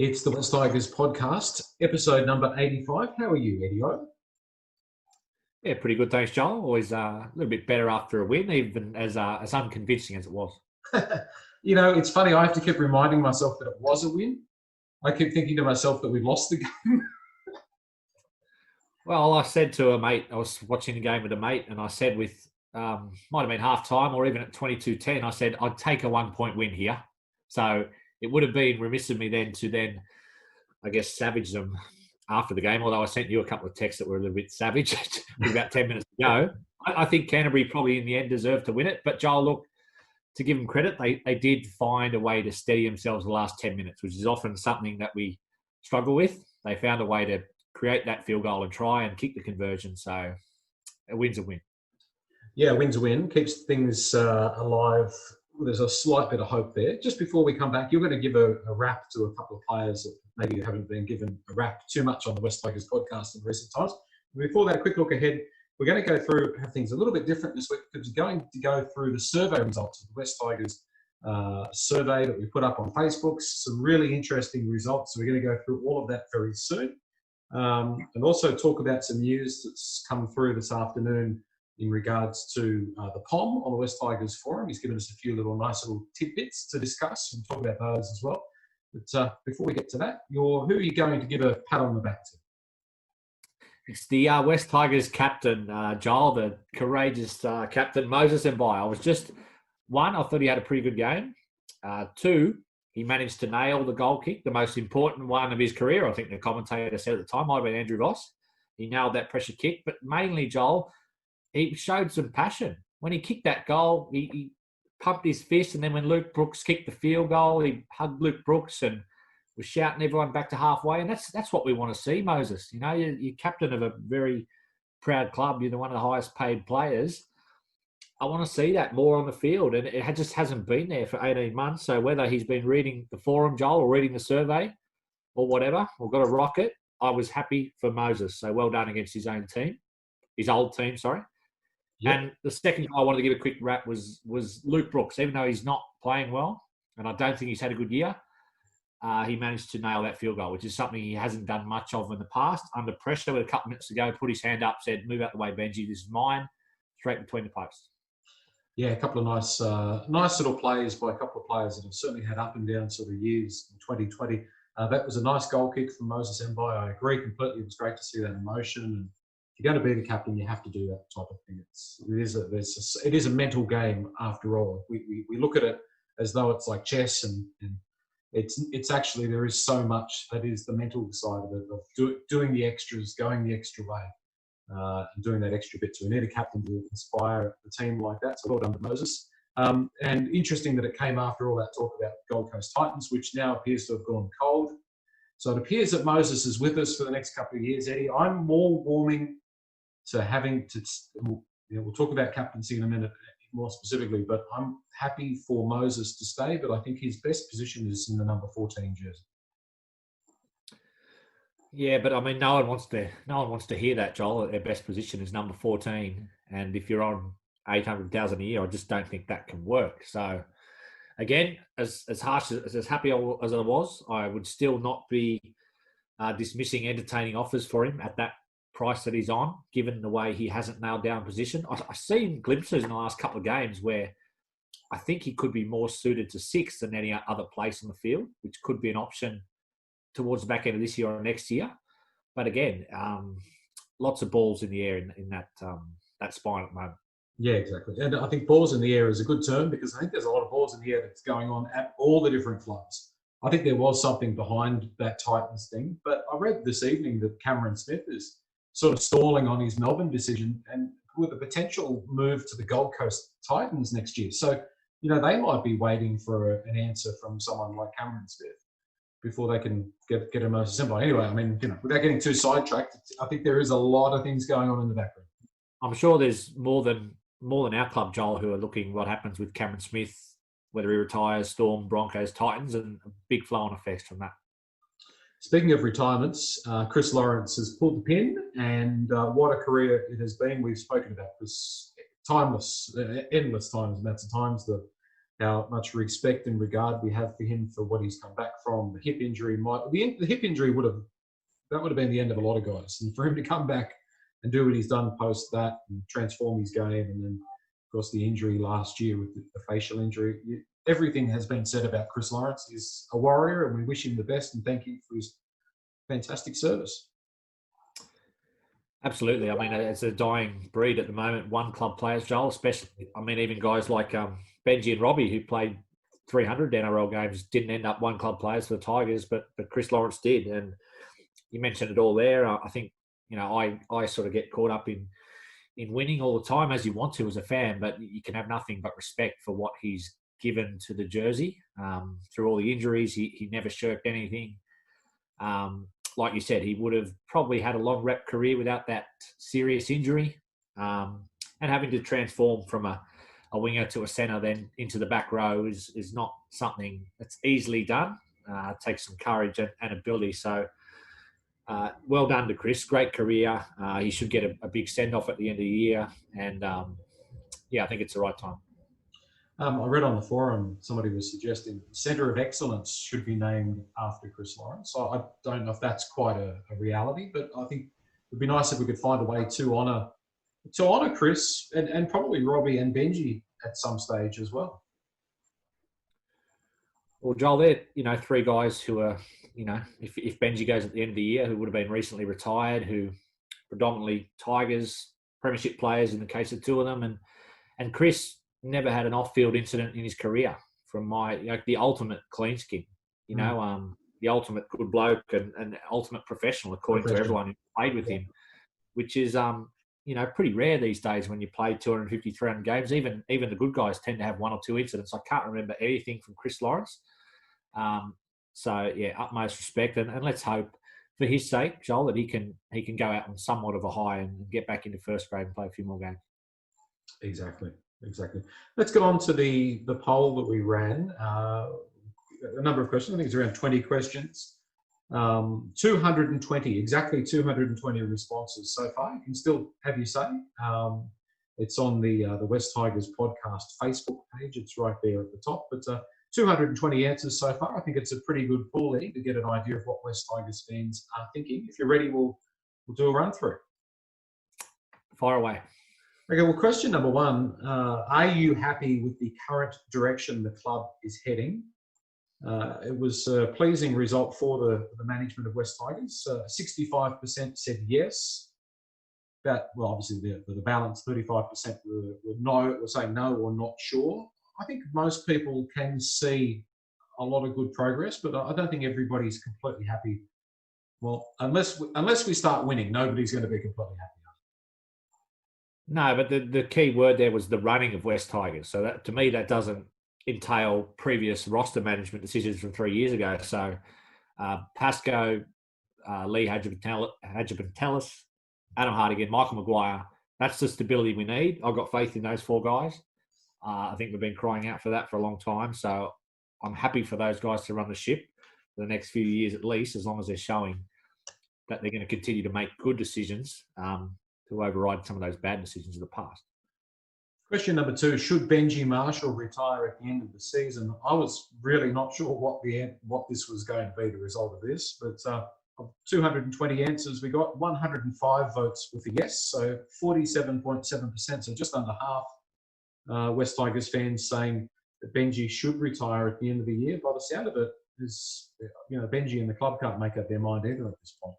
It's the West Tigers podcast, episode number 85. How are you, Eddie O? Yeah, pretty good. Thanks, Joel. Always a little bit better after a win, even as unconvincing as it was. You know, it's funny. I have to keep reminding myself that it was a win. I keep thinking to myself that we lost the game. Well, I said to a mate, I was watching the game with a mate, and I said might have been half time or even at 22-10, I said, I'd take a 1 point win here. So it would have been remiss of me to I guess, savage them after the game, although I sent you a couple of texts that were a little bit savage with about 10 minutes to go. I think Canterbury probably in the end deserved to win it. But Joel, look, to give them credit, they did find a way to steady themselves the last 10 minutes, which is often something that we struggle with. They found a way to create that field goal and try and kick the conversion. So a win's a win. Yeah, win's a win. Keeps things alive. There's a slight bit of hope there. Just before we come back, you're going to give a wrap to a couple of players that maybe you haven't been given a wrap too much on the West Tigers podcast in recent times. Before that, a quick look ahead. We're going to go through have things a little bit different this week because we're going to go through the survey results of the West Tigers survey that we put up on Facebook. Some really interesting results. So we're going to go through all of that very soon. And also talk about some news that's come through this afternoon in regards to the POM on the West Tigers forum. He's given us a few nice little tidbits to discuss and talk about those as well. But before we get to that, who are you going to give a pat on the back to? It's the West Tigers captain, Joel, the courageous captain, Moses Mbye. I was just, one, I thought he had a pretty good game. Two, he managed to nail the goal kick, the most important one of his career. I think the commentator said at the time, might have been Andrew Voss. He nailed that pressure kick. But mainly, Joel, he showed some passion. When he kicked that goal, he pumped his fist. And then when Luke Brooks kicked the field goal, he hugged Luke Brooks and was shouting everyone back to halfway. And that's what we want to see, Moses. You know, you're captain of a very proud club. You're one of the highest paid players. I want to see that more on the field. And it just hasn't been there for 18 months. So whether he's been reading the forum, Joel, or reading the survey or whatever, or got a rocket, I was happy for Moses. So well done against his own team. His old team, sorry. Yep. And the second guy I wanted to give a quick rap was Luke Brooks. Even though he's not playing well, and I don't think he's had a good year, he managed to nail that field goal, which is something he hasn't done much of in the past. Under pressure with a couple of minutes ago, put his hand up, said, move out the way, Benji, this is mine, straight between the posts. Yeah, a couple of nice little plays by a couple of players that have certainly had up and down sort of years in 2020. That was a nice goal kick from Moses Mbye. I agree completely. It was great to see that emotion. And if you're going to be the captain, you have to do that type of thing. It is a mental game after all. We look at it as though it's like chess, and it's actually, there is so much that is the mental side of it, of doing the extras, going the extra way. And doing that extra bit. So we need a captain to inspire the team like that. So well done to Moses. And interesting that it came after all that talk about Gold Coast Titans, which now appears to have gone cold. So it appears that Moses is with us for the next couple of years, Eddie. I'm more warming to having to, we'll talk about captaincy in a minute more specifically, but I'm happy for Moses to stay, but I think his best position is in the number 14 jersey. Yeah, but I mean, no one wants to hear that, Joel. Their best position is number 14, and if you're on 800,000 a year, I just don't think that can work. So, again, as harsh as happy as I was, I would still not be dismissing entertaining offers for him at that price that he's on, given the way he hasn't nailed down position. I've seen glimpses in the last couple of games where I think he could be more suited to 6 than any other place on the field, which could be an option towards the back end of this year or next year. But again, lots of balls in the air in that spine at the moment. Yeah, exactly. And I think balls in the air is a good term because I think there's a lot of balls in the air that's going on at all the different clubs. I think there was something behind that Titans thing, but I read this evening that Cameron Smith is sort of stalling on his Melbourne decision and with a potential move to the Gold Coast Titans next year. So, you know, they might be waiting for an answer from someone like Cameron Smith before they can get a Moses Mbye. Anyway, I mean, you know, without getting too sidetracked, I think there is a lot of things going on in the background. I'm sure there's more than our club, Joel, who are looking what happens with Cameron Smith, whether he retires, Storm, Broncos, Titans, and a big flow-on effect from that. Speaking of retirements, Chris Lawrence has pulled the pin, and what a career it has been. We've spoken about this timeless, endless times, amounts of times. how much respect and regard we have for him for what he's come back from. The hip injury the hip injury would have been the end of a lot of guys, and for him to come back and do what he's done post that and transform his game, and then of course the injury last year with the facial injury. Everything has been said about Chris Lawrence. He's a warrior, and we wish him the best and thank him for his fantastic service. Absolutely. I mean, it's a dying breed at the moment. One club players, Joel, especially. I mean, even guys like Benji and Robbie, who played 300 NRL games, didn't end up one club players for the Tigers, but Chris Lawrence did. And you mentioned it all there. I think, I sort of get caught up in winning all the time, as you want to as a fan, but you can have nothing but respect for what he's given to the jersey. Through all the injuries, he never shirked anything. Like you said, he would have probably had a long rep career without that serious injury. And having to transform from a winger to a centre then into the back row is not something that's easily done. It takes some courage and ability. So well done to Chris. Great career. He should get a big send-off at the end of the year. And, I think it's the right time. I read on the forum somebody was suggesting Centre of Excellence should be named after Chris Lawrence. So I don't know if that's quite a reality, but I think it would be nice if we could find a way to honour Chris and probably Robbie and Benji at some stage as well. Well, Joel, they're, three guys who are, if Benji goes at the end of the year, who would have been recently retired, who predominantly Tigers, premiership players in the case of two of them, and Chris never had an off-field incident in his career. From the ultimate clean skin, the ultimate good bloke and ultimate professional, according to everyone who played with him, which is, pretty rare these days when you play 250, 300 games. Even the good guys tend to have one or two incidents. I can't remember anything from Chris Lawrence. Utmost respect, and let's hope for his sake, Joel, that he can go out on somewhat of a high and get back into first grade and play a few more games. Exactly. Let's get on to the poll that we ran. A number of questions. I think it's around 20 questions. 220, exactly 220 responses so far. You can still have your say. It's on the West Tigers podcast Facebook page. It's right there at the top. But 220 answers so far. I think it's a pretty good pool to get an idea of what West Tigers fans are thinking. If you're ready, we'll do a run through. Fire away. Okay, well, question number one, are you happy with the current direction the club is heading? It was a pleasing result for the management of West Tigers. 65% said yes. Obviously the balance, 35% were saying no or not sure. I think most people can see a lot of good progress, but I don't think everybody's completely happy. Well, unless we start winning, nobody's going to be completely happy. No, but the key word there was the running of West Tigers. So that, to me, that doesn't entail previous roster management decisions from 3 years ago. So Pascoe, Lee Hadjipantelis, Adam Hartigan, Michael Maguire, that's the stability we need. I've got faith in those four guys. I think we've been crying out for that for a long time. So I'm happy for those guys to run the ship for the next few years at least, as long as they're showing that they're going to continue to make good decisions to override some of those bad decisions of the past. Question number two, should Benji Marshall retire at the end of the season? I was really not sure what this was going to be, the result of this, but of 220 answers, we got 105 votes with a yes, so 47.7%, so just under half West Tigers fans saying that Benji should retire at the end of the year. By the sound of it, Benji and the club can't make up their mind either at this point.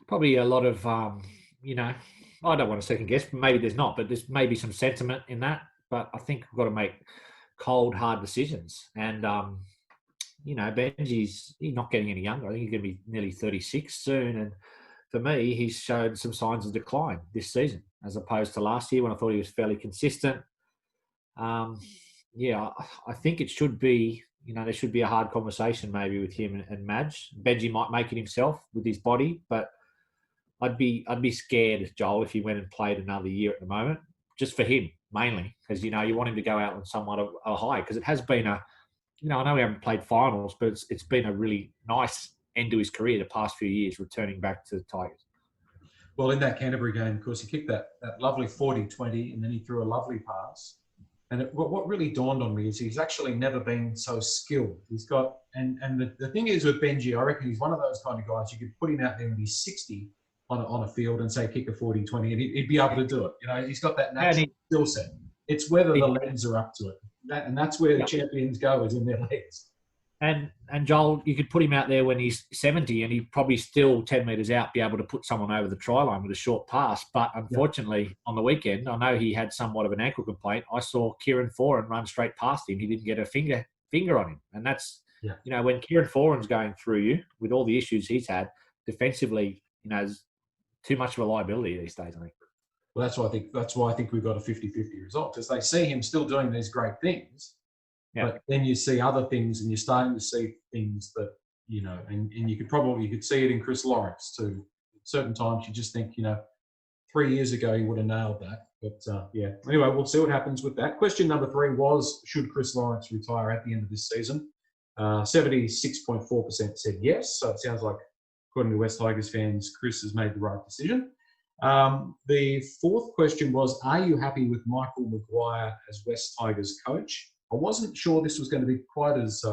Probably a lot of, I don't want to second guess, but maybe there's not, but there's maybe some sentiment in that. But I think we've got to make cold, hard decisions. And, Benji's not getting any younger. I think he's going to be nearly 36 soon. And for me, he's showed some signs of decline this season, as opposed to last year when I thought he was fairly consistent. I think it should be, there should be a hard conversation maybe with him and Madge. Benji might make it himself with his body, but I'd be scared, Joel, if he went and played another year at the moment, just for him mainly, because you want him to go out on somewhat of a high, because it has been I know we haven't played finals, but it's been a really nice end to his career the past few years, returning back to the Tigers. Well, in that Canterbury game, of course, he kicked that lovely 40-20, and then he threw a lovely pass And what really dawned on me is he's actually never been so skilled. He's got, and the thing is with Benji, I reckon he's one of those kind of guys, you could put him out there when he's 60 on a field and say kick a 40-20, and he'd be able to do it. You know, he's got that natural skill set. It's whether the legs are up to it. And that's where the champions go, is in their legs. And Joel, you could put him out there when he's 70 and he'd probably still 10 metres out be able to put someone over the try line with a short pass. But unfortunately, on the weekend, I know he had somewhat of an ankle complaint. I saw Kieran Foran run straight past him. He didn't get a finger on him. And that's, you know, when Kieran Foran's going through you with all the issues he's had, defensively, you know, there's too much of a liability these days, I think. Well, that's why I think we've got a 50-50 result, because they see him still doing these great things. Yeah. But then you see other things, and you're starting to see things that, you know, and you could see it in Chris Lawrence too. At certain times you just think, you know, 3 years ago he would have nailed that. But anyway, we'll see what happens with that. Question number 3 was, should Chris Lawrence retire at the end of this season? 76.4% said yes. So it sounds like, according to West Tigers fans, Chris has made the right decision. The 4th question was, are you happy with Michael Maguire as West Tigers coach? I wasn't sure this was going to be quite as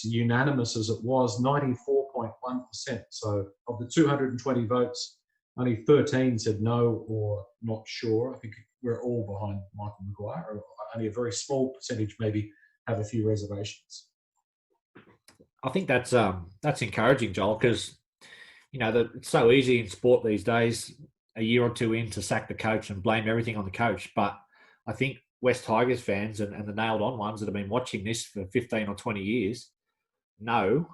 unanimous as it was, 94.1%. So of the 220 votes, only 13 said no or not sure. I think we're all behind Michael Maguire. Only a very small percentage maybe have a few reservations. I think that's encouraging, Joel, because, you know, it's so easy in sport these days, a year or two in, to sack the coach and blame everything on the coach. But I think West Tigers fans and the nailed-on ones that have been watching this for 15 or 20 years know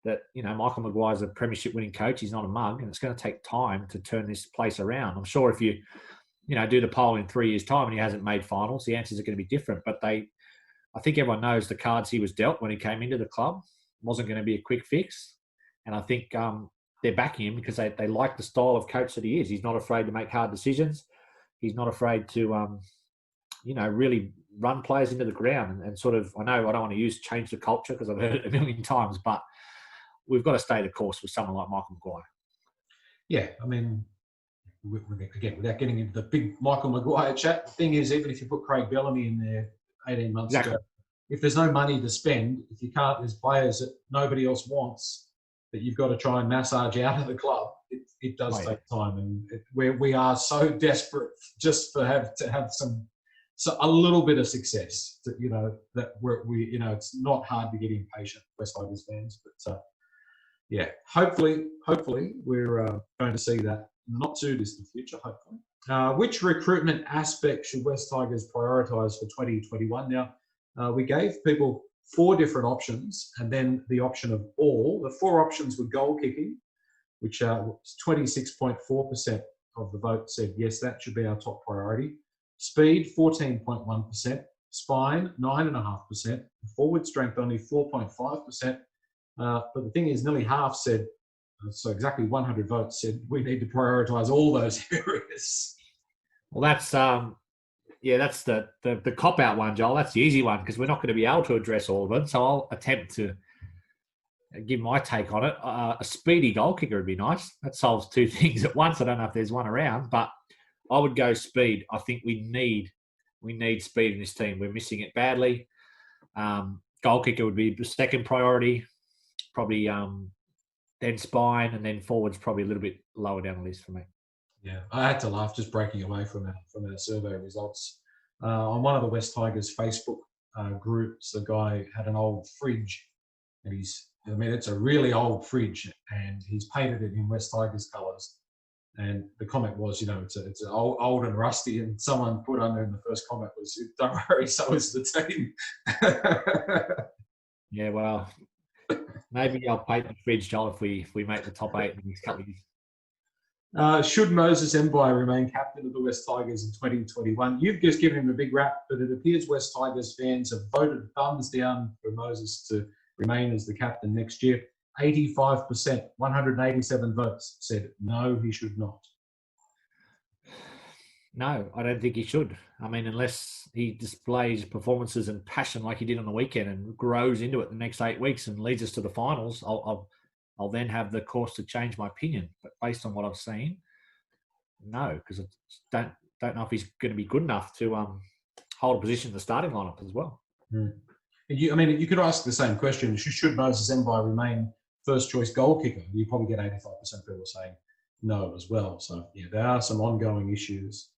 that, you know, Michael Maguire's a premiership-winning coach. He's not a mug, and it's going to take time to turn this place around. I'm sure if you do the poll in 3 years' time and he hasn't made finals, the answers are going to be different. But I think everyone knows the cards he was dealt when he came into the club wasn't going to be a quick fix. And I think they're backing him because they like the style of coach that he is. He's not afraid to make hard decisions. He's not afraid to really run players into the ground and sort of, I know I don't want to use change the culture because I've heard it a million times, but we've got to stay the course with someone like Michael Maguire. Yeah, I mean, again, without getting into the big Michael Maguire chat, the thing is, even if you put Craig Bellamy in there 18 months ago, if there's no money to spend, if you can't, there's players that nobody else wants that you've got to try and massage out of the club, it does take time. And we are so desperate just to have a little bit of success, that it's not hard to get impatient, West Tigers fans. But hopefully we're going to see that in the not too distant future, hopefully. Which recruitment aspect should West Tigers prioritise for 2021? Now, we gave people 4 different options and then the option of all. The 4 options were goal kicking, which 26.4% of the vote said, yes, that should be our top priority. Speed, 14.1%. Spine, 9.5%. Forward strength, only 4.5%. But the thing is, nearly half said, so exactly 100 votes said we need to prioritise all those areas. Well, that's the cop-out one, Joel. That's the easy one because we're not going to be able to address all of them. So I'll attempt to give my take on it. A speedy goal kicker would be nice. That solves 2 things at once. I don't know if there's one around, but I would go speed. I think we need speed in this team. We're missing it badly. Goal kicker would be the second priority, probably then spine, and then forwards probably a little bit lower down the list for me. Yeah, I had to laugh just breaking away from our survey results. On one of the West Tigers Facebook groups, the guy had an old fridge, and it's a really old fridge, and he's painted it in West Tigers colours. And the comment was, it's old and rusty, and someone put under in the first comment was, "Don't worry, so is the team." Yeah, well, maybe I'll paint the fridge, Joel, if we make the top 8 in the next couple of years. Should Moses Mbye remain captain of the West Tigers in 2021? You've just given him a big rap, but it appears West Tigers fans have voted thumbs down for Moses to remain as the captain next year. 85%, 187 votes said no, he should not. No, I don't think he should. I mean, unless he displays performances and passion like he did on the weekend and grows into it the next 8 weeks and leads us to the finals, I'll then have the course to change my opinion. But based on what I've seen, no, because I don't know if he's going to be good enough to hold a position in the starting lineup as well. You could ask the same question. Should Moses Mbai remain first choice goal kicker? You probably get 85% of people saying no as well. So, yeah, there are some ongoing issues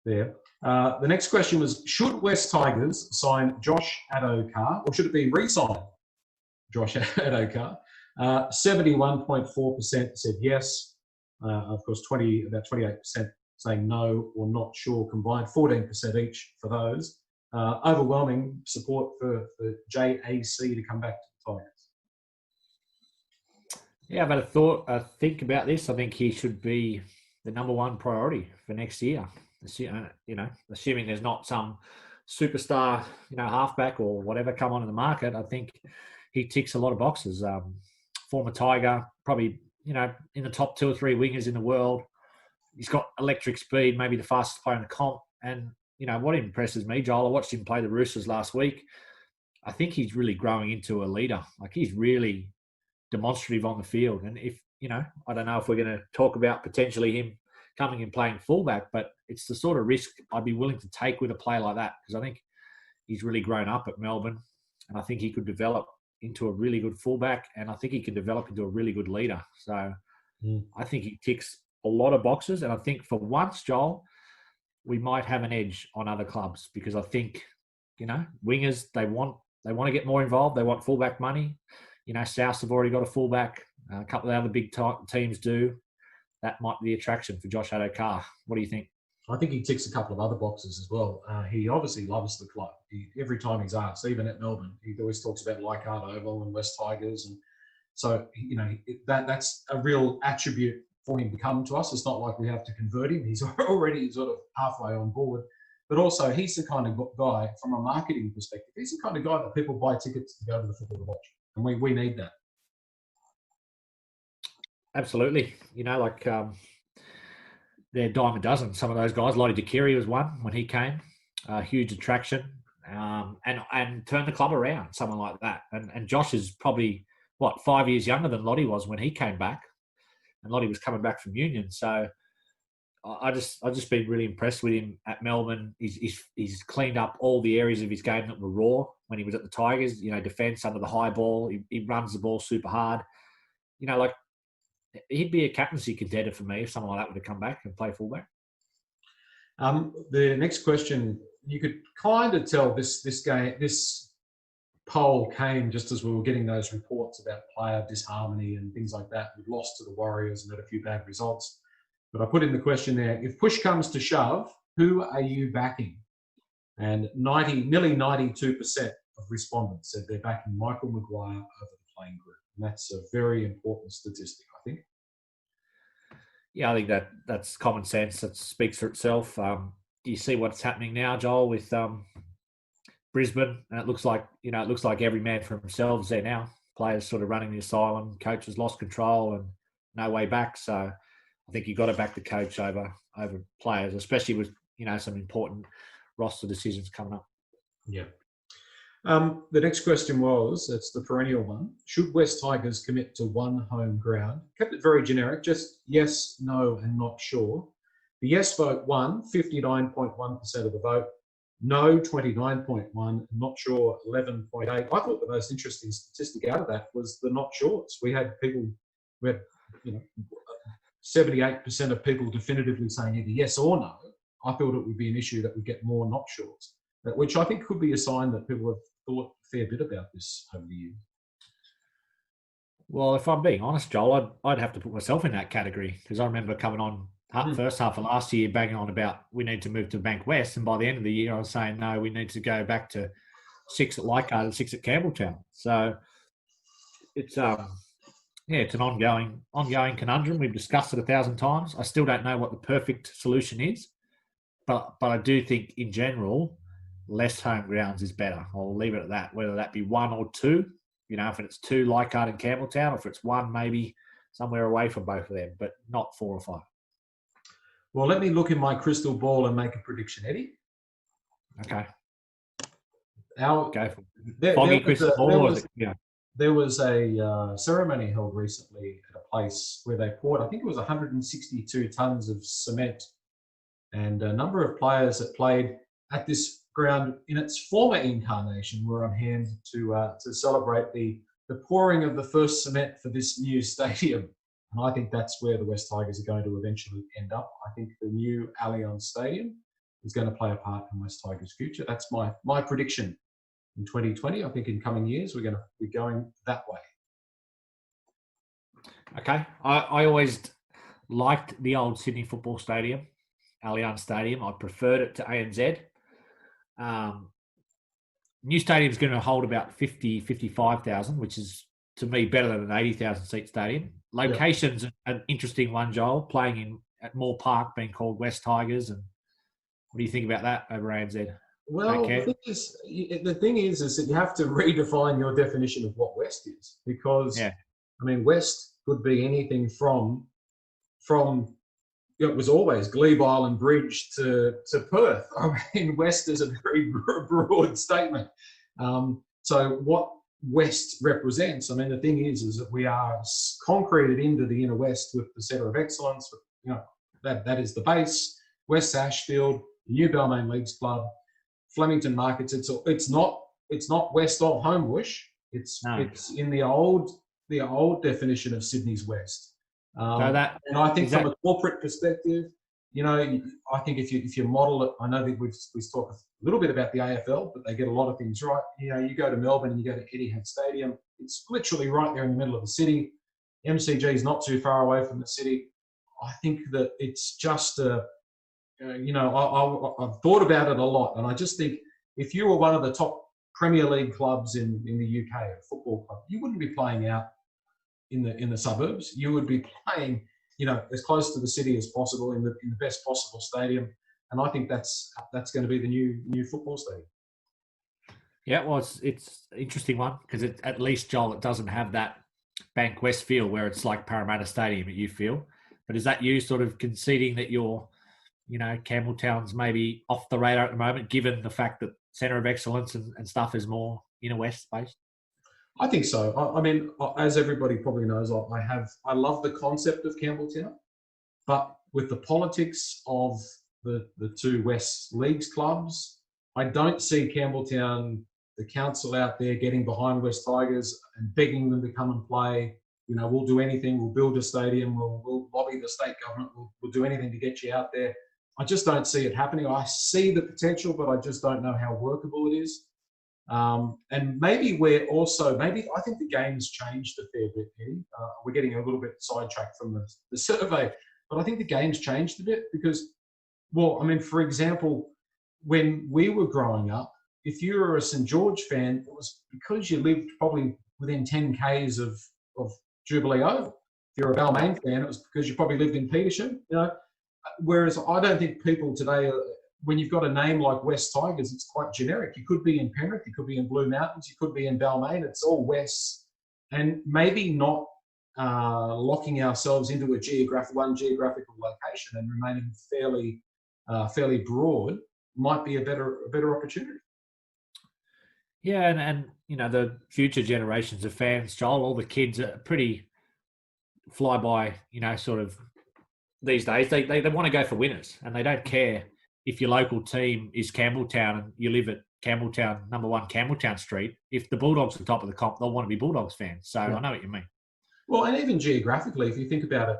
there. The next question was, should West Tigers sign Josh Addo Carr, or should it be re-sign Josh Addo Carr? 71.4% said yes. Of course, about 28% saying no or not sure combined, 14% each for those. Overwhelming support for JAC to come back to the Tigers. Yeah, I've had a think about this. I think he should be the number one priority for next year. Assuming there's not some superstar, halfback or whatever come on in the market, I think he ticks a lot of boxes. Former Tiger, probably, in the top 2 or 3 wingers in the world. He's got electric speed, maybe the fastest player in the comp. And, what impresses me, Joel, I watched him play the Roosters last week. I think he's really growing into a leader. Like, he's really demonstrative on the field. And if, I don't know if we're going to talk about potentially him coming and playing fullback, but it's the sort of risk I'd be willing to take with a player like that, because I think he's really grown up at Melbourne, and I think he could develop into a really good fullback, and I think he can develop into a really good leader. So I think he ticks a lot of boxes, and I think for once, Joel, we might have an edge on other clubs, because I think, wingers, they want to get more involved. They want fullback money. Souths have already got a fullback. A couple of other big teams do. That might be the attraction for Josh Addo Carr. What do you think? I think he ticks a couple of other boxes as well. He obviously loves the club. Every time he's asked, even at Melbourne, he always talks about Leichhardt Oval and West Tigers. And so, that's a real attribute for him to come to us. It's not like we have to convert him. He's already sort of halfway on board. But also, he's the kind of guy, from a marketing perspective, he's the kind of guy that people buy tickets to go to the football to watch. And we need that. Absolutely. They're a dime a dozen. Some of those guys, Lottie DeKiri was one when he came, huge attraction, and turned the club around, someone like that. And Josh is probably, 5 years younger than Lottie was when he came back, and Lottie was coming back from Union. So I just been really impressed with him at Melbourne. He's cleaned up all the areas of his game that were raw when he was at the Tigers. Defence under the high ball. He runs the ball super hard. He'd be a captaincy contender for me if someone like that were to come back and play fullback. The next question, you could kind of tell this poll came just as we were getting those reports about player disharmony and things like that. We've lost to the Warriors and had a few bad results. But I put in the question there, if push comes to shove, who are you backing? And nearly 92% of respondents said they're backing Michael Maguire over the playing group. And that's a very important statistic, I think. Yeah, I think that's common sense. That speaks for itself. You see what's happening now, Joel, with Brisbane, and it looks like every man for himself is there now. Players sort of running the asylum, coaches lost control and no way back. So I think you've got to back the coach over players, especially with some important roster decisions coming up. Yeah. The next question it's the perennial one. Should West Tigers commit to one home ground? Kept it very generic, just yes, no, and not sure. The yes vote won 59.1% of the vote. No, 29.1%. Not sure, 11.8%. I thought the most interesting statistic out of that was the not sures. We had 78% of people definitively saying either yes or no. I thought it would be an issue that would get more not sures, which I think could be a sign that people have thought a fair bit about this over the years. Well, if I'm being honest, Joel, I'd have to put myself in that category, because I remember coming on first half of last year banging on about we need to move to Bank West, and by the end of the year I was saying no, we need to go back to 6 at Leichhardt and 6 at Campbelltown. So it's it's an ongoing conundrum. We've discussed it 1,000 times. I still don't know what the perfect solution is, but I do think in general less home grounds is better. I'll leave it at that. Whether that be 1 or 2, if it's 2 Leichhardt and Campbelltown, or if it's 1 maybe somewhere away from both of them, but not 4 or 5. Well, let me look in my crystal ball and make a prediction, Eddie. Okay. Go for it. There was a ceremony held recently at a place where they poured, I think it was 162 tons of cement, and a number of players that played at this ground in its former incarnation were on hand to celebrate the pouring of the first cement for this new stadium. And I think that's where the West Tigers are going to eventually end up. I think the new Allianz Stadium is going to play a part in West Tigers' future. That's my prediction in 2020. I think in coming years we're going to be going that way. Okay. I always liked the old Sydney Football Stadium, Allianz Stadium. I preferred it to ANZ. New stadium is going to hold about 55,000, which is, to me, better than an 80,000 seat stadium. Location's an interesting one, Joel, playing at Moore Park, being called West Tigers. And what do you think about that over ANZ? Well, the thing is that you have to redefine your definition of what West is, because I mean, West could be anything from it was always Glebe Island Bridge to Perth. I mean, West is a very broad statement. So what West represents, I mean, the thing is that we are concreted into the inner West with the Centre of Excellence. You know, that is the base. West Ashfield, the new Balmain Leagues Club, Flemington Markets. It's not West or Homebush. It's in the old definition of Sydney's West. And I think from a corporate perspective, you know, I think if you model it, I know that we've talked a little bit about the AFL, but they get a lot of things right. You know, you go to Melbourne and you go to Etihad Stadium. It's literally right there in the middle of the city. MCG is not too far away from the city. I think that it's just you know, I've thought about it a lot, and I just think if you were one of the top Premier League clubs in the UK, a football club, you wouldn't be playing out in the suburbs. You would be playing, you know, as close to the city as possible in the best possible stadium, and I think that's going to be the new football stadium. Yeah, well, it's an interesting one because at least, Joel, it doesn't have that Bank West feel where it's like Parramatta Stadium that you feel. But is that you sort of conceding that you're, you know, Campbelltown's maybe off the radar at the moment, given the fact that Centre of Excellence and stuff is more inner West based? I think so. I mean, as everybody probably knows, I love the concept of Campbelltown, but with the politics of the two West Leagues clubs, I don't see Campbelltown, the council out there, getting behind West Tigers and begging them to come and play. You know, we'll do anything. We'll build a stadium. We'll lobby the state government. We'll do anything to get you out there. I just don't see it happening. I see the potential, but I just don't know how workable it is. And maybe I think the game's changed a fair bit, Eddie. We're getting a little bit sidetracked from the survey, but I think the game's changed a bit because, well, I mean, for example, when we were growing up, if you were a St George fan, it was because you lived probably within 10 Ks of Jubilee Oval. If you're a Balmain fan, it was because you probably lived in Petersham, you know. Whereas I don't think people today, when you've got a name like West Tigers, it's quite generic. You could be in Penrith, you could be in Blue Mountains, you could be in Balmain. It's all West, and maybe not locking ourselves into a geographical location and remaining fairly broad might be a better opportunity. Yeah, and you know, the future generations of fans, Joel, all the kids are pretty fly-by, you know, sort of these days. They want to go for winners, and they don't care if your local team is Campbelltown and you live at Campbelltown, number 1 Campbelltown Street. If the Bulldogs are the top of the comp, they'll want to be Bulldogs fans. So yeah. I know what you mean. Well, and even geographically, if you think about it,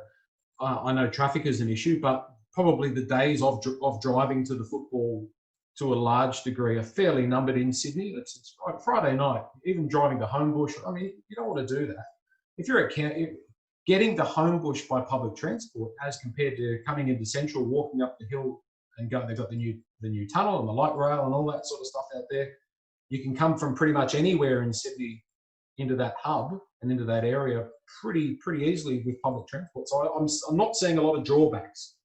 I know traffic is an issue, but probably the days of driving to the football to a large degree are fairly numbered in Sydney. It's Friday night, even driving to Homebush. I mean, you don't want to do that. If you're getting to Homebush by public transport as compared to coming into Central, walking up the hill and going, they've got the new tunnel and the light rail and all that sort of stuff out there. You can come from pretty much anywhere in Sydney into that hub and into that area pretty easily with public transport. So I'm not seeing a lot of drawbacks.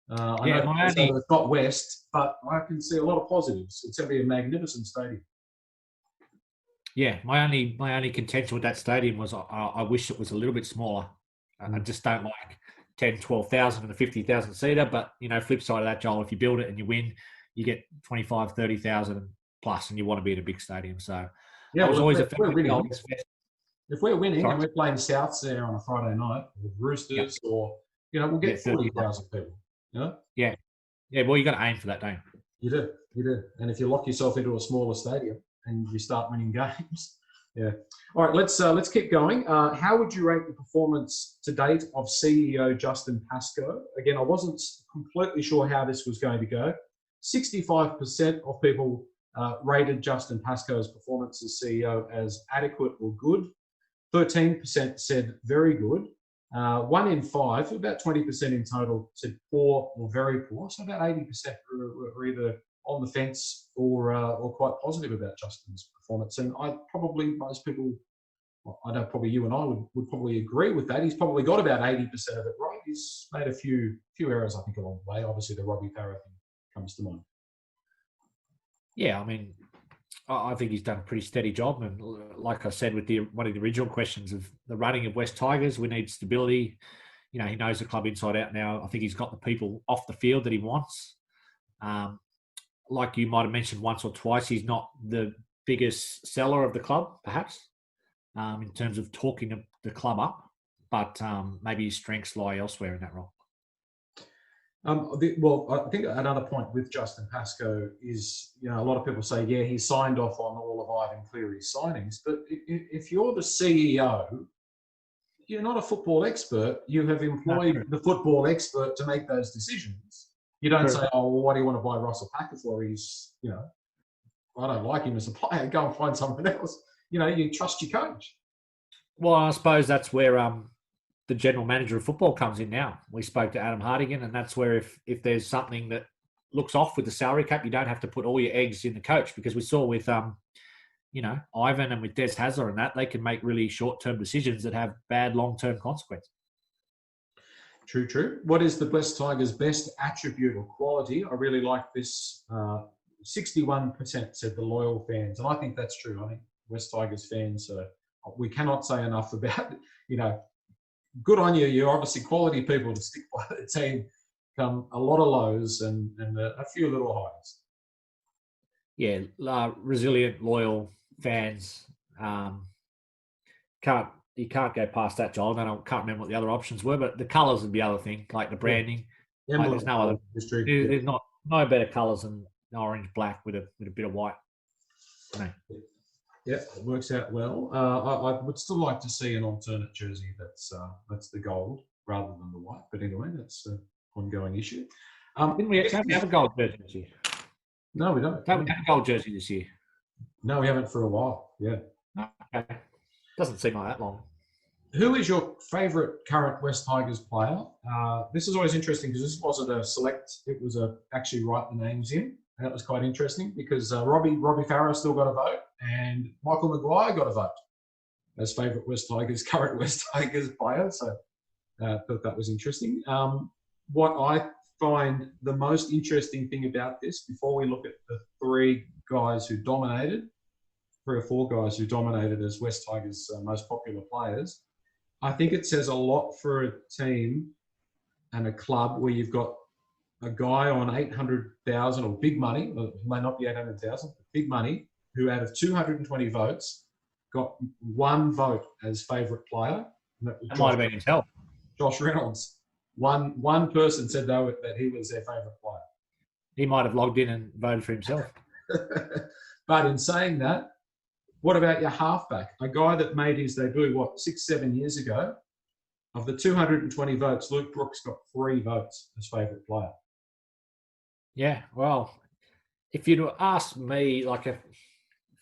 I know it's not West, but I can see a lot of positives. It's going to be a magnificent stadium. Yeah, my only contention with that stadium was I wish it was a little bit smaller. I just don't like 10, 12,000 and a 50,000 seater. But, you know, flip side of that, Joel, if you build it and you win, you get 25, 30,000 plus, and you want to be at a big stadium. So yeah, if we're winning and we're playing Souths there on a Friday night, or Roosters, or, you know, we'll get 40,000 people. You know? Yeah. Well, you got to aim for that, don't you? You do, you do. And if you lock yourself into a smaller stadium and you start winning games, yeah. All right, let's keep going. How would you rate the performance to date of CEO Justin Pascoe? Again, I wasn't completely sure how this was going to go. 65% of people rated Justin Pascoe's performance as CEO as adequate or good. 13% said very good. 1 in 5, about 20% in total, said poor or very poor. So about 80% were either on the fence or quite positive about Justin's performance. And most people, I know probably you and I would probably agree with that. He's probably got about 80% of it right. He's made a few errors, I think, along the way. Obviously, the Robbie Farah thing comes to mind. Yeah, I mean, I think he's done a pretty steady job. And like I said, with one of the original questions of the running of West Tigers, we need stability. You know, he knows the club inside out now. I think he's got the people off the field that he wants. Like you might have mentioned once or twice, he's not the biggest seller of the club, perhaps, in terms of talking the club up. But maybe his strengths lie elsewhere in that role. I think another point with Justin Pascoe is, a lot of people say, yeah, he signed off on all of Ivan Cleary's signings. But if you're the CEO, you're not a football expert. You have employed the football expert to make those decisions. You don't say, oh, well, why do you want to buy Russell Packer for? He's, I don't like him as a player. Go and find someone else. You trust your coach. Well, I suppose that's where the general manager of football comes in now. We spoke to Adam Hardigan, and that's where if there's something that looks off with the salary cap, you don't have to put all your eggs in the coach, because we saw with, Ivan and with Des Hasler and that, they can make really short-term decisions that have bad long-term consequences. True. What is the West Tigers' best attribute or quality? I really like this. 61% said the loyal fans, and I think that's true. I think West Tigers fans, we cannot say enough about, good on you. You're obviously quality people to stick by the team. Come a lot of lows and a few little highs. Yeah, resilient, loyal fans. You can't go past that, Joel. I can't remember what the other options were, but the colours would be the other thing, like the branding. Yeah. Like there's no other. There's no better colours than orange, black with a bit of white. No. Yeah, it works out well. I would still like to see an alternate jersey that's the gold rather than the white. But anyway, that's an ongoing issue. Didn't we have a gold jersey this year? No, we don't. Haven't had a gold jersey this year. No, we haven't for a while. Yeah. Okay. Doesn't seem like that long. Who is your favourite current West Tigers player? This is always interesting because this wasn't a select. It was actually write the names in. And that was quite interesting because Robbie Farah still got a vote and Michael Maguire got a vote as favourite current West Tigers player. So I thought that was interesting. What I find the most interesting thing about this, before we look at the 3 or 4 guys who dominated as West Tigers' most popular players, I think it says a lot for a team and a club where you've got a guy on 800,000 or big money, or it may not be 800,000, but big money, who out of 220 votes got 1 vote as favourite player. That might have been himself. Josh Reynolds. One person said that he was their favourite player. He might have logged in and voted for himself. But in saying that, what about your halfback? A guy that made his debut, 6-7 years ago? Of the 220 votes, Luke Brooks got 3 votes as favourite player. Yeah, well, if you'd asked me like a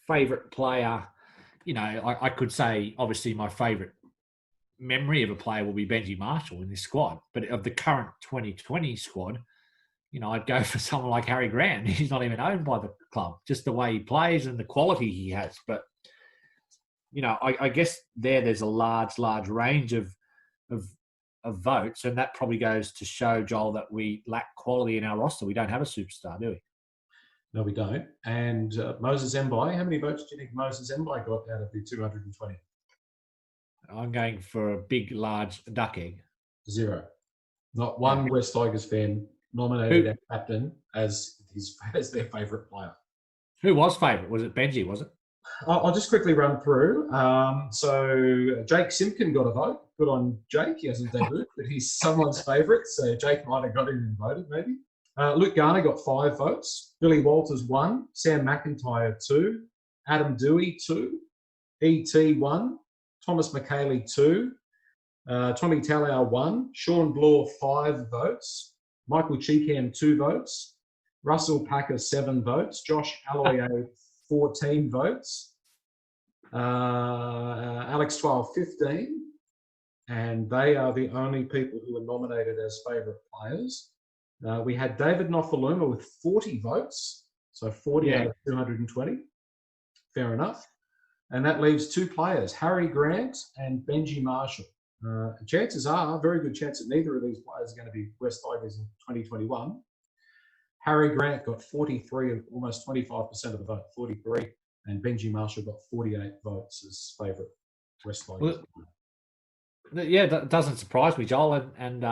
favourite player, I could say obviously my favourite memory of a player will be Benji Marshall in this squad. But of the current 2020 squad, I'd go for someone like Harry Grant. He's not even owned by the club, just the way he plays and the quality he has. But, I guess there's a large range of votes, and that probably goes to show, Joel, that we lack quality in our roster. We don't have a superstar, do we? No, we don't. And Moses Mbai, how many votes do you think Moses Mbai got out of the 220? I'm going for a big, large duck egg. 0. Not one West Tigers fan nominated their captain as their favourite player. Who was favourite? Was it Benji, was it? I'll just quickly run through. So Jake Simpkin got a vote. Good on Jake. He hasn't debuted, but he's someone's favourite. So Jake might have got in and voted maybe. Luke Garner got 5 votes. Billy Walters 1. Sam McIntyre 2. Adam Dewey 2. E.T. 1. Thomas McKaylee 2. Tommy Tallow 1. Sean Bloor 5 votes. Michael Cheekham 2 votes. Russell Packer 7 votes. Josh Alloy 14 votes. Alex Twile 15. And they are the only people who were nominated as favourite players. We had David Nofaluma with 40 votes. So 40 out of 220. Fair enough. And that leaves 2 players, Harry Grant and Benji Marshall. Chances are, very good chance that neither of these players are going to be West Tigers in 2021. Harry Grant got 43, almost 25% of the vote, 43. And Benji Marshall got 48 votes as favourite West Tigers. Well, yeah, that doesn't surprise me, Joel. And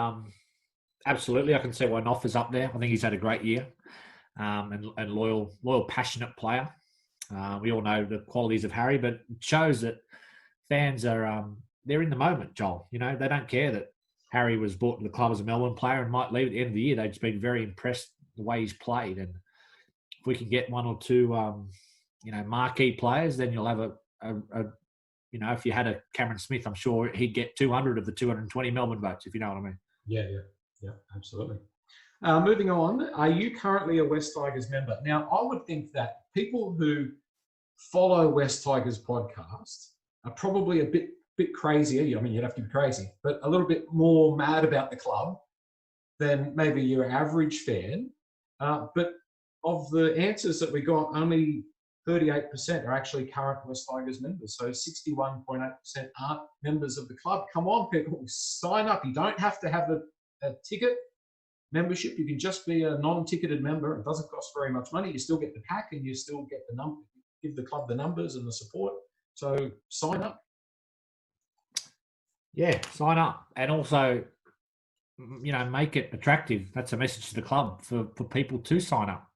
absolutely, I can see why Noff is up there. I think he's had a great year and loyal, passionate player. We all know the qualities of Harry, but it shows that fans are they're in the moment, Joel. You know, they don't care that Harry was brought to the club as a Melbourne player and might leave at the end of the year. They've just been very impressed the way he's played. And if we can get 1 or 2, marquee players, then you'll have a if you had a Cameron Smith, I'm sure he'd get 200 of the 220 Melbourne votes, if you know what I mean. Yeah, absolutely. Moving on, are you currently a West Tigers member? Now, I would think that people who follow West Tigers podcast are probably a bit crazier. I mean, you'd have to be crazy, but a little bit more mad about the club than maybe your average fan. But of the answers that we got, only 38% are actually current West Tigers members. So 61.8% aren't members of the club. Come on, people, sign up. You don't have to have a ticket membership. You can just be a non-ticketed member. It doesn't cost very much money. You still get the pack and you still get the number, give the club the numbers and the support. So sign up. Yeah, sign up. And also, make it attractive. That's a message to the club for people to sign up.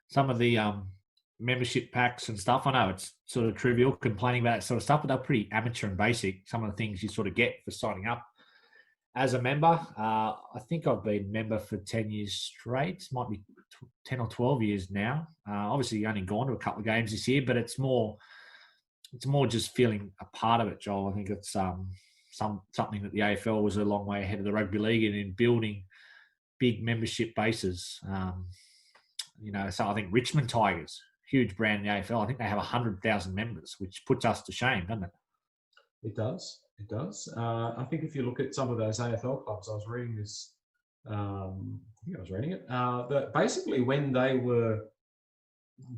Some of the membership packs and stuff, I know it's sort of trivial complaining about that sort of stuff, but they're pretty amateur and basic. Some of the things you sort of get for signing up as a member. I think I've been member for 10 years straight. Might be 10 or 12 years now. Obviously, only gone to a couple of games this year, but it's more just feeling a part of it, Joel. I think it's something that the AFL was a long way ahead of the rugby league in building big membership bases. So I think Richmond Tigers, huge brand in the AFL, I think they have 100,000 members, which puts us to shame, doesn't it? It does. I think if you look at some of those AFL clubs, I was reading this, that basically when they were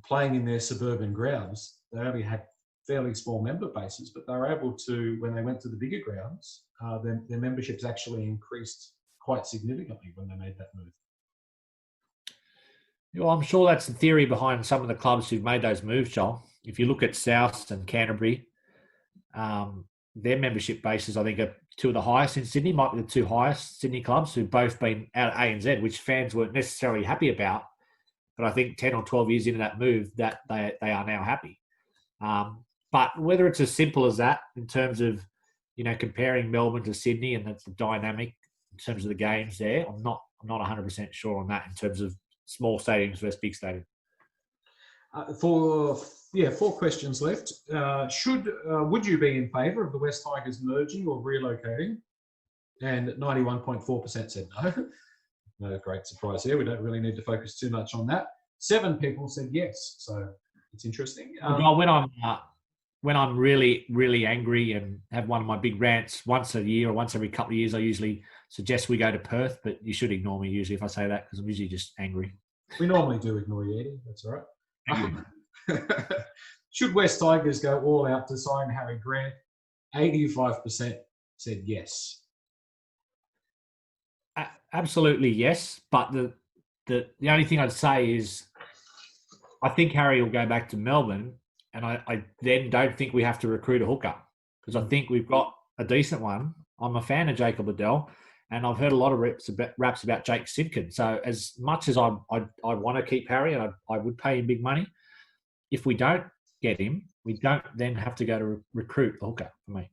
playing in their suburban grounds, they only had fairly small member bases, but they were able to, when they went to the bigger grounds, their memberships actually increased quite significantly when they made that move. Well, I'm sure that's the theory behind some of the clubs who've made those moves, Joel. If you look at South and Canterbury, their membership bases, I think, are 2 of the highest in Sydney, might be the 2 highest Sydney clubs who've both been out at ANZ, which fans weren't necessarily happy about. But I think 10 or 12 years into that move, that they are now happy. But whether it's as simple as that in terms of, comparing Melbourne to Sydney and that's the dynamic in terms of the games there, I'm not 100% sure on that in terms of small stadiums versus big stadiums. 4 questions left. Would you be in favour of the West Tigers merging or relocating? And 91.4% said no. No great surprise here. We don't really need to focus too much on that. 7 people said yes. So it's interesting. When I'm really, really angry and have one of my big rants once a year or once every couple of years, I usually suggest we go to Perth, but you should ignore me usually if I say that because I'm usually just angry. We normally do ignore you, Eddie. That's all right. Should West Tigers go all out to sign Harry Grant? 85% said yes. Absolutely yes, but the only thing I'd say is I think Harry will go back to Melbourne, and I then don't think we have to recruit a hooker because I think we've got a decent one. I'm a fan of Jacob Liddell, and I've heard a lot of raps about Jake Sidkin. So as much as I want to keep Harry, and I would pay him big money, if we don't get him, we don't then have to go to recruit a hooker for me.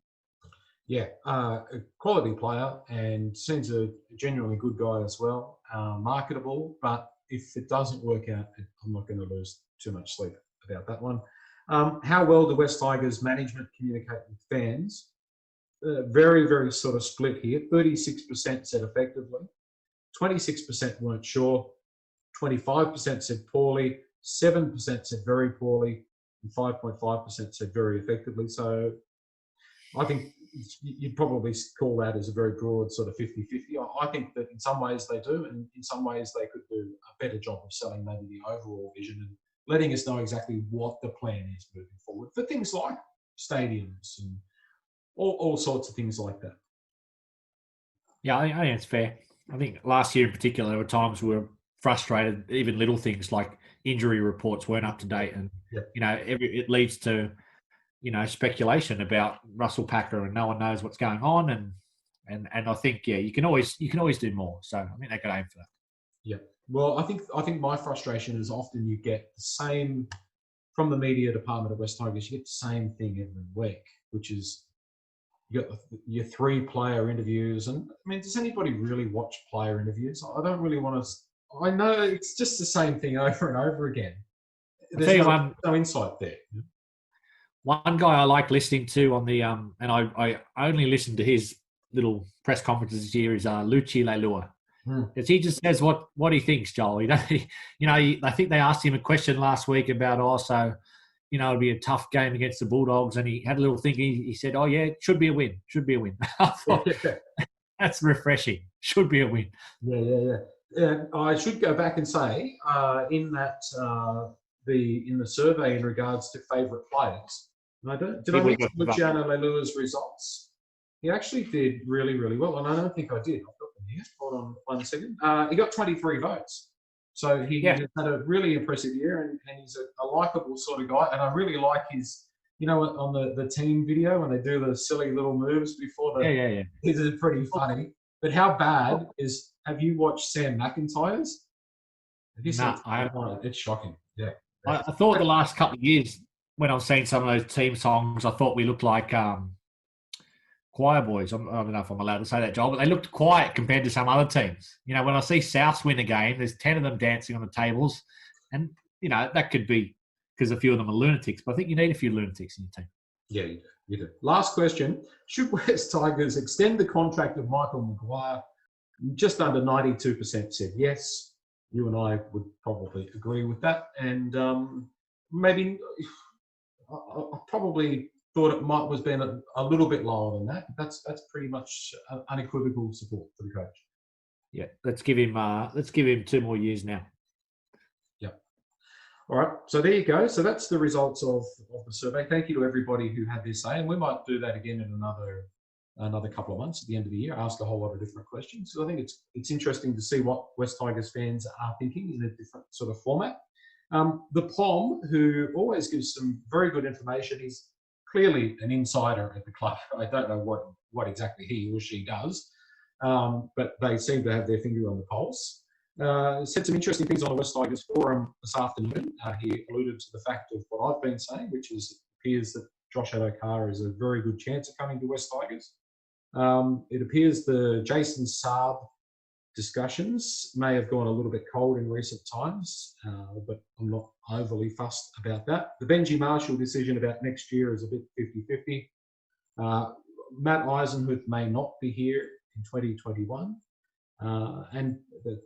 Yeah, a quality player and seems a genuinely good guy as well. Marketable, but if it doesn't work out, I'm not going to lose too much sleep about that one. How well do West Tigers management communicate with fans? Very, very sort of split here. 36% said effectively, 26% weren't sure, 25% said poorly, 7% said very poorly, and 5.5% said very effectively. So I think you'd probably call that as a very broad sort of 50-50. I think that in some ways they do, and in some ways they could do a better job of selling maybe the overall vision and letting us know exactly what the plan is moving forward for things like stadiums and all sorts of things like that. Yeah, I think it's fair. I think last year in particular, there were times we were frustrated, even little things like injury reports weren't up to date. And, it leads to, speculation about Russell Packer and no one knows what's going on. And I think, you can always do more. So I think they could aim for that. Yeah. Well, I think my frustration is often you get the same from the media department of West Tigers. You get the same thing every week, which is you got your 3-player interviews. And I mean, does anybody really watch player interviews? I don't really want to. I know it's just the same thing over and over again. There's no insight there. One guy I like listening to on the and I only listen to his little press conferences this year is Luchi Leilua. Because he just says what he thinks, Joel. I think they asked him a question last week about it'd be a tough game against the Bulldogs, and he had a little thing. He said, "Oh yeah, it should be a win. Should be a win." I thought, that's refreshing. Should be a win. Yeah. I should go back and say in that in the survey in regards to favourite players. Did I mention Luciano Leilua's results? He actually did really, really well, and I don't think I did. I've got them here. Hold on 1 second. He got 23 votes. So he had a really impressive year, and he's a likeable sort of guy. And I really like his, on the team video when they do the silly little moves before the. This is pretty funny. But how bad is? Have you watched Sam McIntyre's? I haven't. It's shocking. Yeah. I thought the last couple of years when I was seeing some of those team songs, I thought we looked like choir boys. I don't know if I'm allowed to say that, Joel, but they looked quiet compared to some other teams. When I see South win a game, there's 10 of them dancing on the tables. And, that could be because a few of them are lunatics, but I think you need a few lunatics in your team. Yeah, you do. Last question. Should West Tigers extend the contract of Michael Maguire? Just under 92% said yes. You and I would probably agree with that. And maybe I probably thought it was being a little bit lower than that. That's pretty much unequivocal support for the coach. Yeah, let's give him 2 more years now. Yeah. All right. So there you go. So that's the results of the survey. Thank you to everybody who had their say, and we might do that again in another couple of months at the end of the year. Ask a whole lot of different questions. So I think it's interesting to see what West Tigers fans are thinking in a different sort of format. The POM, who always gives some very good information, is clearly an insider at the club. I don't know what exactly he or she does, but they seem to have their finger on the pulse. Said some interesting things on the West Tigers forum this afternoon. He alluded to the fact of what I've been saying, which is it appears that Josh Addo Carr is a very good chance of coming to West Tigers. It appears the Jason Saab discussions may have gone a little bit cold in recent times, but I'm not overly fussed about that. The Benji Marshall decision about next year is a bit 50-50. Matt Eisenhuth may not be here in 2021, and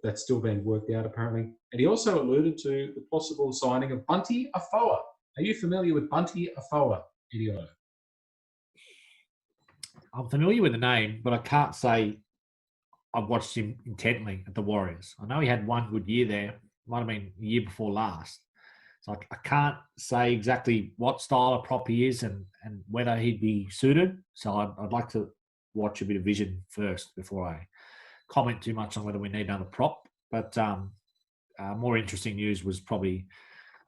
that's still being worked out apparently. And he also alluded to the possible signing of Bunty Afoa. Are you familiar with Bunty Afoa, Idio? I'm familiar with the name, but I can't say I've watched him intently at the Warriors. I know he had one good year there. Might have been the year before last. So I can't say exactly what style of prop he is and whether he'd be suited. So I'd like to watch a bit of vision first before I comment too much on whether we need another prop. But more interesting news was probably,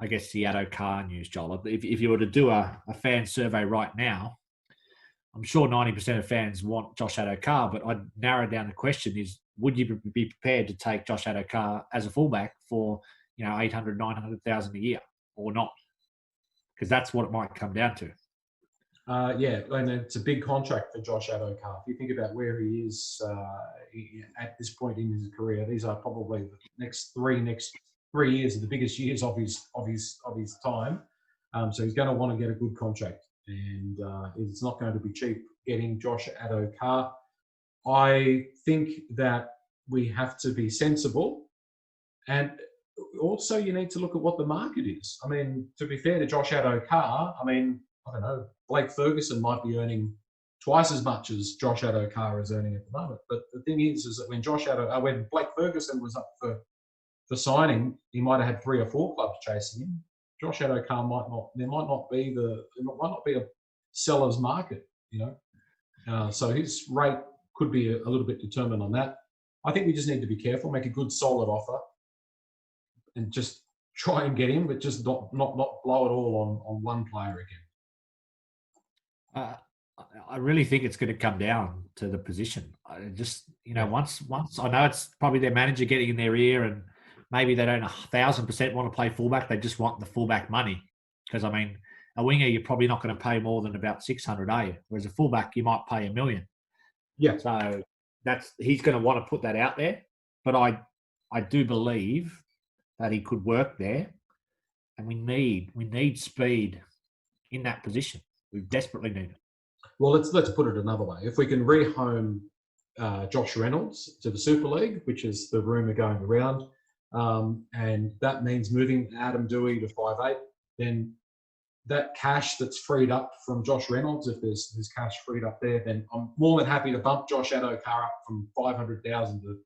I guess, the Addo Carr news, Joel. If you were to do a fan survey right now, I'm sure 90% of fans want Josh Addo Carr, but I'd narrow down the question is, would you be prepared to take Josh Addo Carr as a fullback for, 800, 900,000 a year or not? Because that's what it might come down to. Yeah, and it's a big contract for Josh Addo Carr. If you think about where he is at this point in his career, these are probably the next 3 years are the biggest years of his time. So he's going to want to get a good contract, and it's not going to be cheap getting Josh Addo Carr. I think that we have to be sensible, and also you need to look at what the market is. I mean, to be fair to Josh Addo Carr, I mean, I don't know, Blake Ferguson might be earning twice as much as Josh Addo Carr is earning at the moment. But the thing is that when Blake Ferguson was up for signing, he might have had 3 or 4 clubs chasing him. Josh Addo Carr might not. There might not be a seller's market, so his rate could be a little bit determined on that. I think we just need to be careful, make a good solid offer, and just try and get him, but just not blow it all on one player again. I really think it's going to come down to the position. I just, once I know it's probably their manager getting in their ear, and maybe they don't 1,000% want to play fullback. They just want the fullback money. Because, I mean, a winger, you're probably not going to pay more than about 600, are you? Whereas a fullback, you might pay $1 million. Yeah. So he's going to want to put that out there. But I do believe that he could work there. And we need speed in that position. We desperately need it. Well, let's put it another way. If we can rehome Josh Reynolds to the Super League, which is the rumour going around, and that means moving Adam Dewey to 5'8", then that cash that's freed up from Josh Reynolds, if there's cash freed up there, then I'm more than happy to bump Josh Addo Carr up from 500,000 to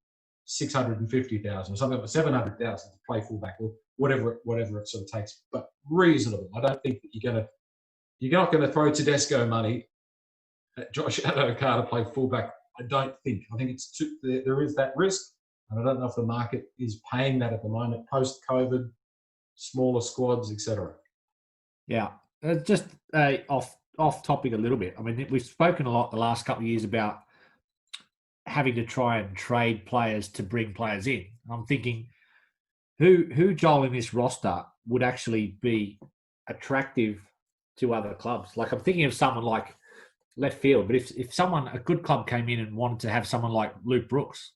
650,000 or something like 700,000 to play fullback or whatever it sort of takes, but reasonable. I don't think that you're not going to throw Tedesco money at Josh Addo Carr to play fullback. I don't think. I think there is that risk, and I don't know if the market is paying that at the moment, post-COVID, smaller squads, etc. Yeah, just off topic a little bit. I mean, we've spoken a lot the last couple of years about having to try and trade players to bring players in. I'm thinking, who Joel in this roster would actually be attractive to other clubs? Like, I'm thinking of someone like left field, but if a good club came in and wanted to have someone like Luke Brooks,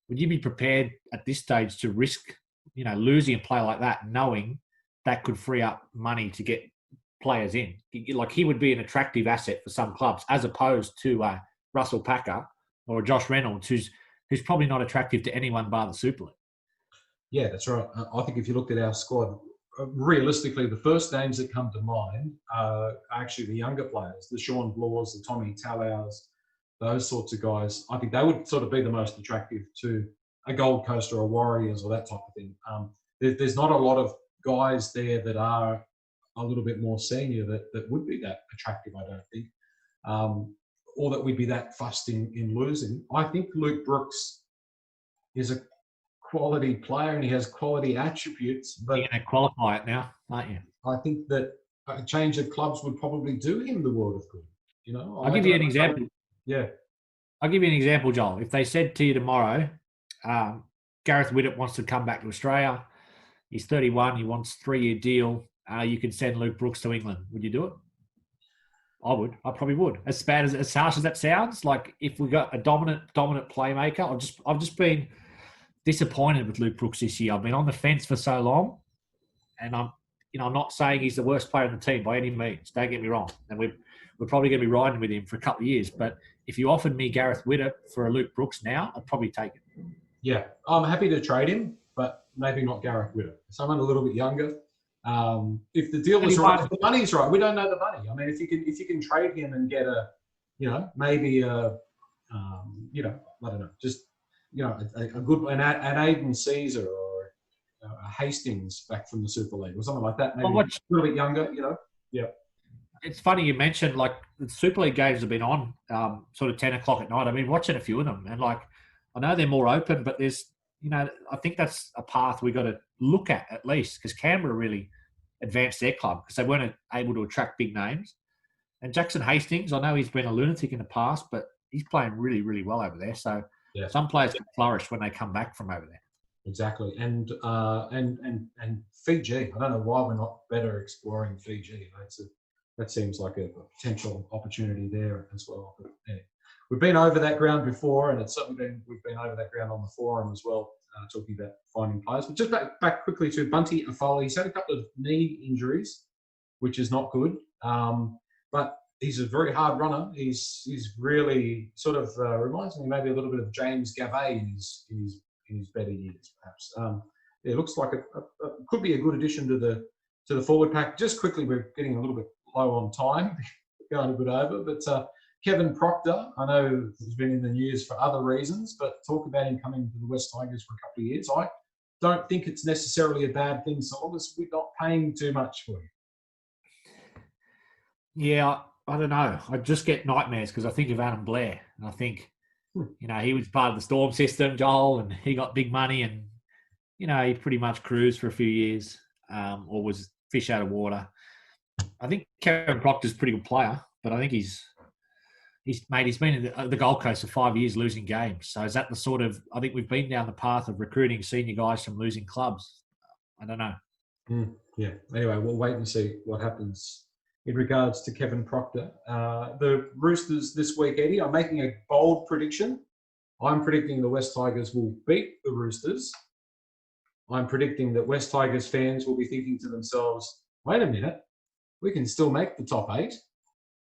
would you be prepared at this stage to risk, losing a player like that, knowing that could free up money to get players in? Like, he would be an attractive asset for some clubs, as opposed to Russell Packer or Josh Reynolds, who's probably not attractive to anyone bar the Super League. Yeah, that's right. I think if you looked at our squad, realistically, the first names that come to mind are actually the younger players, the Sean Bloors, the Tommy Talaus, those sorts of guys. I think they would sort of be the most attractive to a Gold Coast or a Warriors or that type of thing. There's not a lot of guys there that are a little bit more senior that would be that attractive, I don't think, or that we'd be that fussed in losing. I think Luke Brooks is a quality player and he has quality attributes. But you're going to qualify it now, aren't you? I think that a change of clubs would probably do him the world of good. I'll give you an example. Yeah. I'll give you an example, Joel. If they said to you tomorrow, Gareth Widdop wants to come back to Australia, he's 31, he wants a 3-year deal, you can send Luke Brooks to England. Would you do it? I would. I probably would. As harsh as that sounds, like if we got a dominant playmaker, I've just been disappointed with Luke Brooks this year. I've been on the fence for so long, and I'm not saying he's the worst player in the team by any means. Don't get me wrong, and we're probably going to be riding with him for a couple of years. But if you offered me Gareth Widdop for a Luke Brooks now, I'd probably take it. Yeah, I'm happy to trade him, but maybe not Gareth Widdop. Someone a little bit younger. If the deal is right, if the money's right, we don't know the money. I mean, if you can trade him and get maybe I don't know, just a good an Aiden Caesar or a Hastings back from the Super League or something like that. Maybe a little bit younger, Yeah. It's funny you mentioned, like, the Super League games have been on sort of 10 o'clock at night. I've been watching a few of them, and like, I know they're more open, but there's, I think that's a path we got to look at least, because Canberra really advanced their club because they weren't able to attract big names. And Jackson Hastings, I know he's been a lunatic in the past, but he's playing really, really well over there. So some players can flourish when they come back from over there. Exactly, and Fiji. I don't know why we're not better exploring Fiji. that seems like a potential opportunity there as well. But yeah, we've been over that ground before, and it's certainly we've been over that ground on the forum as well, talking about finding players. But just back quickly to Bunty Afoa. He's had a couple of knee injuries, which is not good. But he's a very hard runner. He's really sort of reminds me maybe a little bit of James Gavet in his better years, perhaps. It looks like it could be a good addition to the forward pack. Just quickly, we're getting a little bit low on time, going a bit over. But Kevin Proctor, I know has been in the news for other reasons, but talk about him coming to the West Tigers for a couple of years. I don't think it's necessarily a bad thing, so long as we're not paying too much for him. Yeah, I don't know. I just get nightmares because I think of Adam Blair, and I think, he was part of the Storm system, Joel, and he got big money, and he pretty much cruised for a few years, or was fish out of water. I think Kevin Proctor's a pretty good player, but I think he's been in the Gold Coast for 5 years losing games. So is that the sort of, I think we've been down the path of recruiting senior guys from losing clubs. I don't know. Yeah. Anyway, we'll wait and see what happens in regards to Kevin Proctor. The Roosters this week, Eddie, I'm making a bold prediction. I'm predicting the West Tigers will beat the Roosters. I'm predicting that West Tigers fans will be thinking to themselves, wait a minute, we can still make the top 8.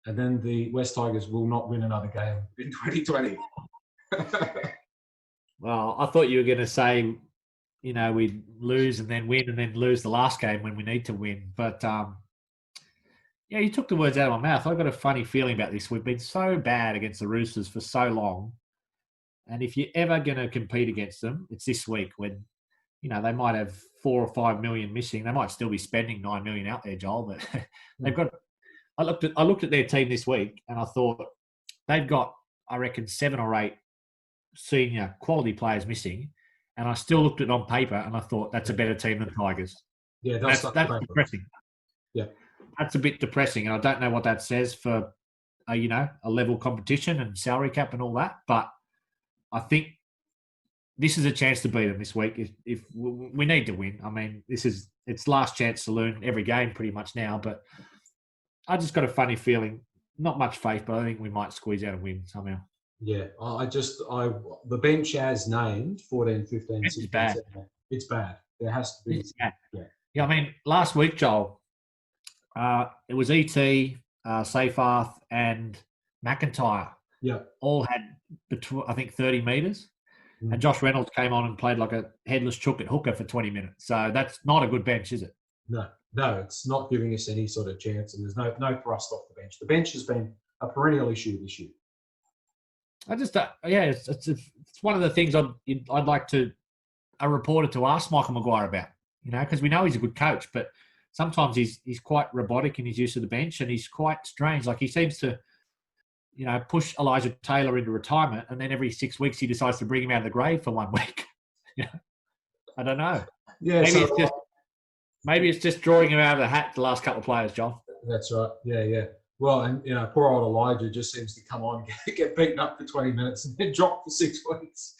And then the West Tigers will not win another game in 2020. Well, I thought you were going to say, we'd lose and then win and then lose the last game when we need to win. But, you took the words out of my mouth. I've got a funny feeling about this. We've been so bad against the Roosters for so long. And if you're ever going to compete against them, it's this week when, they might have 4 or 5 million missing. They might still be spending 9 million out there, Joel. But they've got... I looked at their team this week and I thought they've got, I reckon, 7 or 8 senior quality players missing. And I still looked at it on paper and I thought that's a better team than the Tigers. Yeah, that's depressing. Yeah. That's a bit depressing. And I don't know what that says for, a level competition and salary cap and all that. But I think this is a chance to beat them this week. If we need to win. I mean, it's last chance saloon every game pretty much now, but I just got a funny feeling, not much faith, but I think we might squeeze out a win somehow. Yeah, the bench as named, 14, 15, 16, it's bad. 17, it's bad. There has to be. It's bad. Yeah, I mean, last week, Joel, it was E.T., Seyfarth and McIntyre. Yeah. All had, I think, 30 metres. And Josh Reynolds came on and played like a headless chook at hooker for 20 minutes. So that's not a good bench, is it? No, it's not giving us any sort of chance, and there's no thrust off the bench. The bench has been a perennial issue this year. It's one of the things I'd like a reporter to ask Michael Maguire about, because we know he's a good coach, but sometimes he's quite robotic in his use of the bench, and he's quite strange. Like he seems to, push Elijah Taylor into retirement, and then every 6 weeks he decides to bring him out of the grave for 1 week. I don't know. Yeah, maybe it's just drawing him out of the hat, the last couple of players, John. That's right. Yeah. Well, and poor old Elijah just seems to come on, get beaten up for 20 minutes, and then drop for 6 weeks.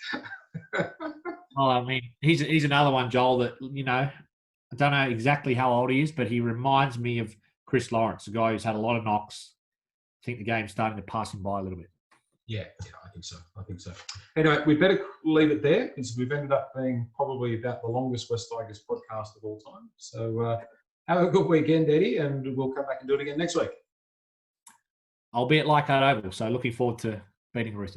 Well, I mean, he's another one, Joel, that I don't know exactly how old he is, but he reminds me of Chris Lawrence, a guy who's had a lot of knocks. I think the game's starting to pass him by a little bit. Yeah, I think so. Anyway, we better leave it there because we've ended up being probably about the longest West Tigers podcast of all time. So have a good weekend, Eddie, and we'll come back and do it again next week. I'll be at Leichhardt Oval, so looking forward to beating Roosters.